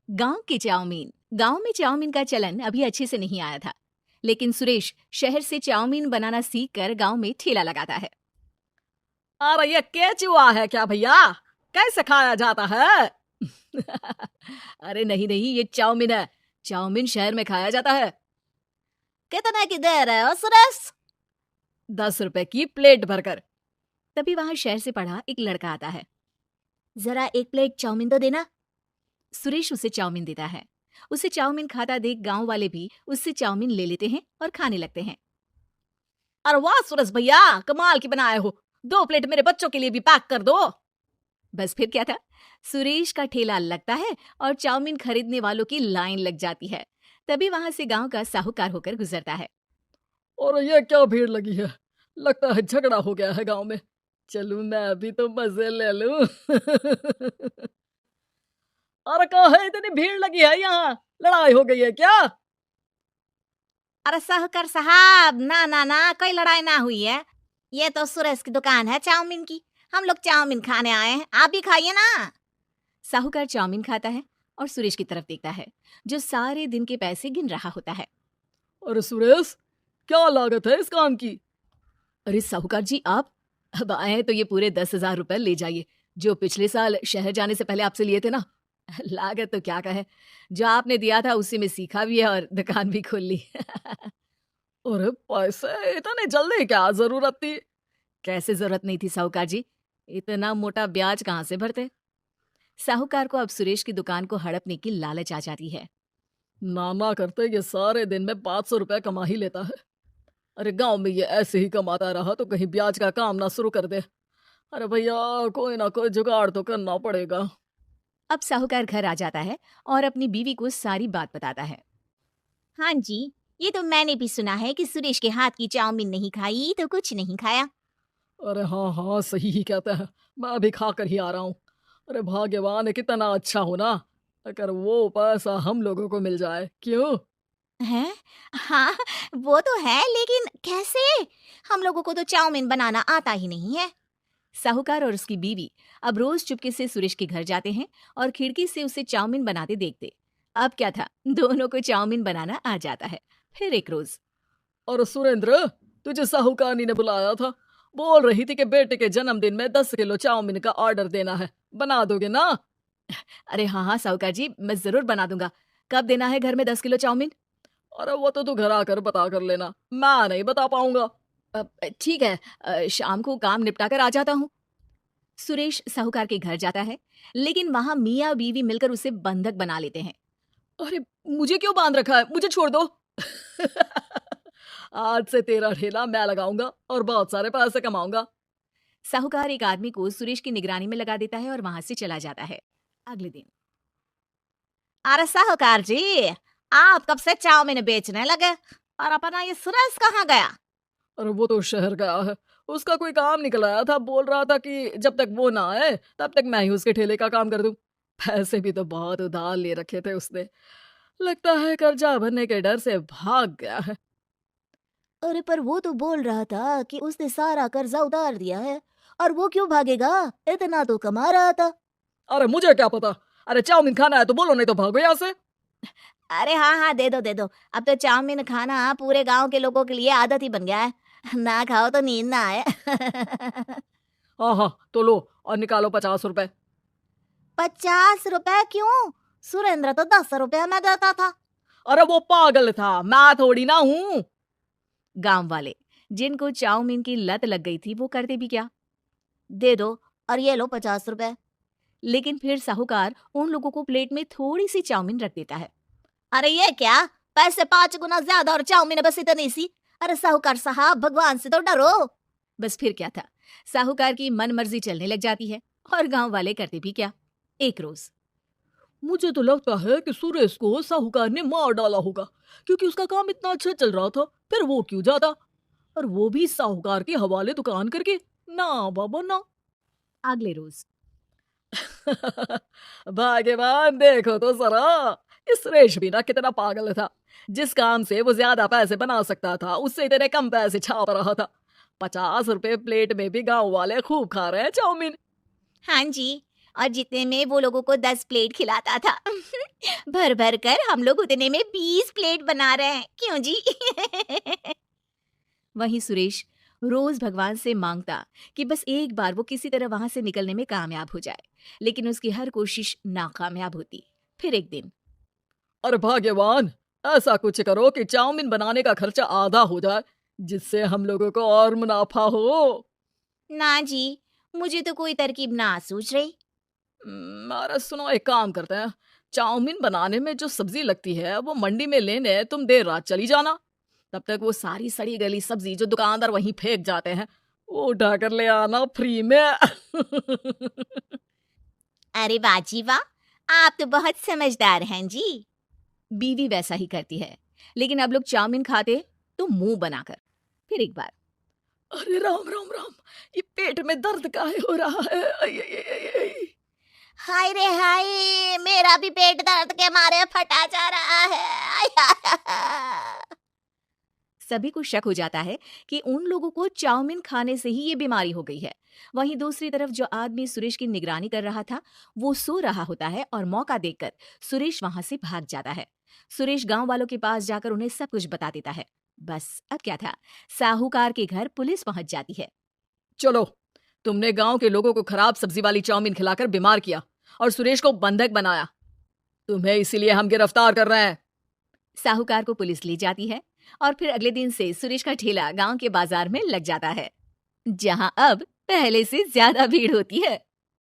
गांव की चाउमीन। गांव में चाउमीन का चलन अभी अच्छे से नहीं आया था, लेकिन सुरेश शहर से चाउमीन बनाना सीख कर गांव में ठेला लगाता है। अरे ये केचुआ है क्या भैया? कैसे खाया जाता है? अरे नहीं नहीं, ये चाउमीन है। चाउमीन शहर में खाया जाता है। कितने की दे रहे हो सुरेश? 10 रुपए की प्लेट भरकर। तभी वहां शहर से पढ़ा एक लड़का आता है। जरा एक प्लेट चाउमीन तो देना। सुरेश उसे चाउमीन देता है। उसे चाउमीन खाता देख गांव वाले भी उससे चाउमीन ले लेते हैं और खाने लगते हैं। अरे वाह सुरेश भैया, कमाल की बनाए हो। 2 प्लेट मेरे बच्चों के लिए भी पैक कर दो। बस फिर क्या था, सुरेश का ठेला लगता है और चाउमीन खरीदने वालों की लाइन लग जाती है। तभी वहां से गांव का साहूकार होकर गुजरता है। और ये क्या भीड़ लगी है? लगता है झगड़ा हो गया है गांव में। चलूं मैं अभी तो मजे ले लूं। अरे कहाँ है, इतनी भीड़ लगी है यहाँ? लड़ाई हो गई है क्या? अरे साहूकार साहब, ना ना ना, कोई लड़ाई ना हुई है। ये तो सुरेश की दुकान है चाउमीन की। हम लोग चाउमीन खाने आए हैं, आप भी खाइए ना। साहूकार चाउमीन खाता है और सुरेश की तरफ देखता है, जो सारे दिन के पैसे गिन रहा होता है। अरे सुरेश, क्या लागत है इस काम की? अरे साहूकार जी, आप अब आए हैं तो ये पूरे 10,000 रुपए ले जाइए, जो पिछले साल शहर जाने से पहले आपसे लिए थे ना। लागत तो क्या कहे, जो आपने दिया था उसी में सीखा भी है और दुकान भी खोल ली। अरे पैसे इतने जल्दी क्या जरूरत थी? कैसे जरूरत नहीं थी साहूकार जी, इतना मोटा ब्याज कहाँ से भरते। साहूकार को अब सुरेश की दुकान को हड़पने की लालच आ जाती है। नाना करते ये सारे दिन में 500 रुपए कमा ही लेता है। अरे गांव में ये ऐसे ही कमाता रहा तो कहीं ब्याज का काम ना शुरू कर दे। अरे भैया, कोई ना कोई जुगाड़ तो करना पड़ेगा। अब साहूकार घर आ जाता है और अपनी बीवी को सारी बात बताता है। हाँ जी, ये तो मैंने भी सुना है कि सुरेश के हाथ की चाउमीन नहीं खाई तो कुछ नहीं खाया। अरे हाँ हाँ, सही ही कहता है। मैं अभी खा कर ही आ रहा हूँ। अरे भाग्यवान है, कितना अच्छा हो ना अगर वो पैसा हम लोगों को मिल जाए। क्यों? हैं? हाँ, वो तो है, लेकिन कैसे? हम लोगों को तो चाउमीन बनाना आता ही नहीं है। साहूकार और उसकी बीवी अब रोज चुपके से सुरेश के घर जाते हैं और खिड़की से उसे चाउमीन बनाते देखते। अब क्या था, दोनों को चाउमीन बनाना आ जाता है। फिर एक रोज, और सुरेंद्र, तुझे साहूकानी ने बुलाया था। बोल रही थी कि बेटे के जन्मदिन में 10 किलो चाउमीन का ऑर्डर देना है। बना दोगे ना? अरे हाँ हाँ साहूकार जी, मैं जरूर बना दूंगा। कब देना है घर में 10 किलो चाउमीन? अरे वो तो तू घर आकर बता कर लेना, मैं नहीं बता पाऊंगा। ठीक है, शाम को काम निपटा कर आ जाता हूँ। सुरेश साहूकार के घर जाता है, लेकिन वहां मियाँ बीवी मिलकर उसे बंधक बना लेते हैं। अरे मुझे क्यों बांध रखा है? मुझे छोड़ दो। आज से तेरा ठेला मैं लगाऊंगा और बहुत सारे पैसे कमाऊंगा। साहूकार एक आदमी को सुरेश की निगरानी में लगा देता है और वहां से चला जाता है। अगले दिन, अरे साहूकार जी, आप कब से चाउमीन बेचने लगे? और अपना ये सुरेश कहाँ गया? अरे वो तो शहर गया है। उसका कोई काम निकल आया था, बोल रहा था कि जब तक वो ना आए तब तक मैं ही उसके ठेले का काम कर दूं। पैसे भी तो बहुत उधार ले रखे थे उसने। लगता है कर्जा भरने के डर से भाग गया है। अरे पर वो तो बोल रहा था कि उसने सारा कर्जा उतार दिया है। और वो क्यों भागेगा? इतना तो कमा रहा था। अरे मुझे क्या पता। अरे चाउमीन खाना है तो बोलो, नहीं तो भागो यहाँ से। अरे हाँ हाँ, दे दो दे दो। अब तो चाउमीन खाना पूरे गांव के लोगों के लिए आदत ही बन गया है। ना खाओ तो नींद ना आए। हाँ हाँ, तो लो और निकालो 50 रुपए। 50 रुपए क्यों? सुरेंद्र तो 10 रुपया में देता था। अरे वो पागल था, मैं थोड़ी ना हूँ। गांव वाले, जिनको चाउमीन की लत लग गई थी, वो करते भी क्या। दे दो और ये लो 50 रुपए। लेकिन फिर साहूकार उन लोगों को प्लेट में थोड़ी सी चाउमीन रख देता है। अरे ये क्या? पैसे 5 गुना ज्यादा और चाउमीन बस इतनी सी। अरे साहूकार साहब, भगवान से तो डरो। बस फिर क्या था, साहूकार की मन मर्जी चलने लग जाती है और गांव वाले करते भी क्या। एक रोज, मुझे तो लगता है कि सुरेश को साहूकार ने मार डाला होगा, क्योंकि उसका काम इतना अच्छा चल रहा था। फिर वो क्यों जाता? और वो भी साहूकार के हवाले दुकान करके। ना बाबा ना। अगले रोज, भाग्यवान, देखो तो जरा, इस सुरेश भी ना कितना पागल था। जिस काम से वो ज्यादा पैसे बना सकता था, उससे इतने कम पैसे छाप रहा था। 50 रुपए प्लेट में भी गांव वाले खूब खा रहे हैं चाउमीन। हाँ जी, और जितने में वो लोगों को 10 प्लेट खिलाता था। भर भर कर हम लोग उतने में 20 प्लेट बना रहे हैं, क्यों जी? वहीं सुरेश रोज भगवान से मांगता कि बस एक बार वो किसी तरह वहां से निकलने में कामयाब हो जाए, लेकिन उसकी हर कोशिश नाकामयाब होती। फिर एक दिन अरे भाग्यवान, ऐसा कुछ करो कि चाउमीन बनाने का खर्चा आधा हो जाए, जिससे हम लोगों को और मुनाफा हो। ना जी, मुझे तो कोई तरकीब ना सूझ रही। अरे सुनो, एक काम करते हैं, चाउमीन बनाने में जो सब्जी लगती है वो मंडी में लेने तुम देर रात चली जाना। तब तक वो सारी सड़ी गली सब्जी जो दुकानदार वहीं फेंक जाते हैं वो उठा कर ले आना फ्री में। अरे बाजी वाह, आप तो बहुत समझदार हैं जी। बीवी वैसा ही करती है, लेकिन अब लोग चाउमीन खाते तो मुंह बनाकर। फिर एक बार अरे राम राम राम, ये पेट में दर्द काहे हो रहा है? हाय रे हाय, मेरा भी पेट दर्द के मारे फटा जा रहा है। सभी को शक हो जाता है कि उन लोगों को चाउमीन खाने से ही ये बीमारी हो गई है। वहीं दूसरी तरफ जो आदमी सुरेश की निगरानी कर रहा था वो सो रहा होता है और मौका देखकर सुरेश वहां से भाग जाता है। सुरेश गांव वालों के पास जाकर उन्हें सब कुछ बता देता है। बस अब क्या था, साहूकार के घर पुलिस पहुंच जाती है। चलो, तुमने गांव के लोगों को खराब सब्जी वाली चाउमीन खिलाकर बीमार किया और सुरेश को बंधक बनाया। तुम्हें इसीलिए हम गिरफ्तार कर रहे हैं। साहूकार को पुलिस ले जाती है और फिर अगले दिन से सुरेश का ठेला गांव के बाजार में लग जाता है, जहां अब पहले से ज्यादा भीड़ होती है।